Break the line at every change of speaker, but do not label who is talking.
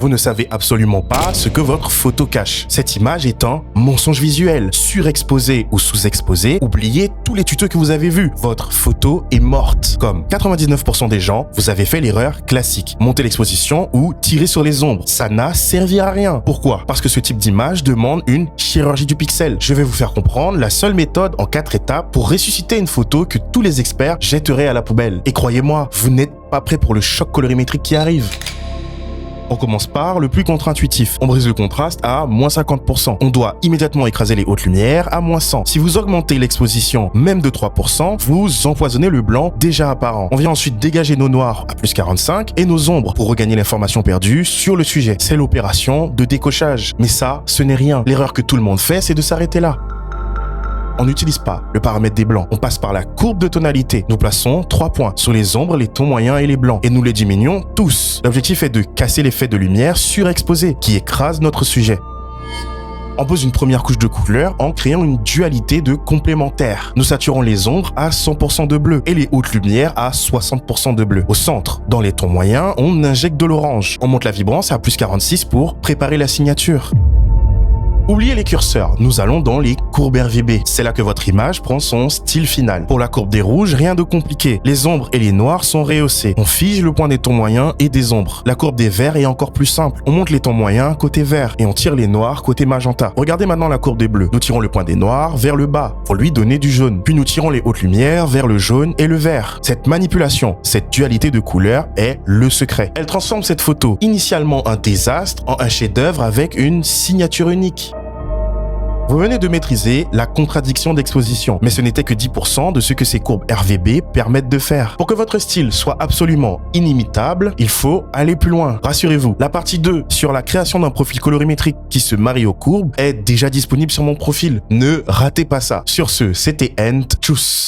Vous ne savez absolument pas ce que votre photo cache. Cette image est un mensonge visuel, surexposé ou sous-exposé. Oubliez tous les tutos que vous avez vus. Votre photo est morte. Comme 99% des gens, vous avez fait l'erreur classique. Monter l'exposition ou tirer sur les ombres. Ça n'a servi à rien. Pourquoi? Parce que ce type d'image demande une chirurgie du pixel. Je vais vous faire comprendre la seule méthode en 4 étapes pour ressusciter une photo que tous les experts jetteraient à la poubelle. Et croyez-moi, vous n'êtes pas prêt pour le choc colorimétrique qui arrive. On commence par le plus contre-intuitif. On brise le contraste à moins 50%. On doit immédiatement écraser les hautes lumières à moins 100. Si vous augmentez l'exposition même de 3%, vous empoisonnez le blanc déjà apparent. On vient ensuite dégager nos noirs à plus 45 et nos ombres pour regagner l'information perdue sur le sujet. C'est l'opération de décochage. Mais ça, ce n'est rien. L'erreur que tout le monde fait, c'est de s'arrêter là. On n'utilise pas le paramètre des blancs. On passe par la courbe de tonalité. Nous plaçons 3 points sur les ombres, les tons moyens et les blancs. Et nous les diminuons tous. L'objectif est de casser l'effet de lumière surexposé qui écrase notre sujet. On pose une première couche de couleur en créant une dualité de complémentaires. Nous saturons les ombres à 100% de bleu et les hautes lumières à 60% de bleu. Au centre, dans les tons moyens, on injecte de l'orange. On monte la vibrance à plus 46 pour préparer la signature. Oubliez les curseurs, nous allons dans les courbes RGB. C'est là que votre image prend son style final. Pour la courbe des rouges, rien de compliqué. Les ombres et les noirs sont rehaussés. On fige le point des tons moyens et des ombres. La courbe des verts est encore plus simple. On monte les tons moyens côté vert et on tire les noirs côté magenta. Regardez maintenant la courbe des bleus. Nous tirons le point des noirs vers le bas pour lui donner du jaune. Puis nous tirons les hautes lumières vers le jaune et le vert. Cette manipulation, cette dualité de couleurs est le secret. Elle transforme cette photo, initialement un désastre, en un chef-d'œuvre avec une signature unique. Vous venez de maîtriser la contradiction d'exposition, mais ce n'était que 10% de ce que ces courbes RGB permettent de faire. Pour que votre style soit absolument inimitable, il faut aller plus loin. Rassurez-vous, la partie 2 sur la création d'un profil colorimétrique qui se marie aux courbes est déjà disponible sur mon profil. Ne ratez pas ça. Sur ce, c'était Ent. Tchuss.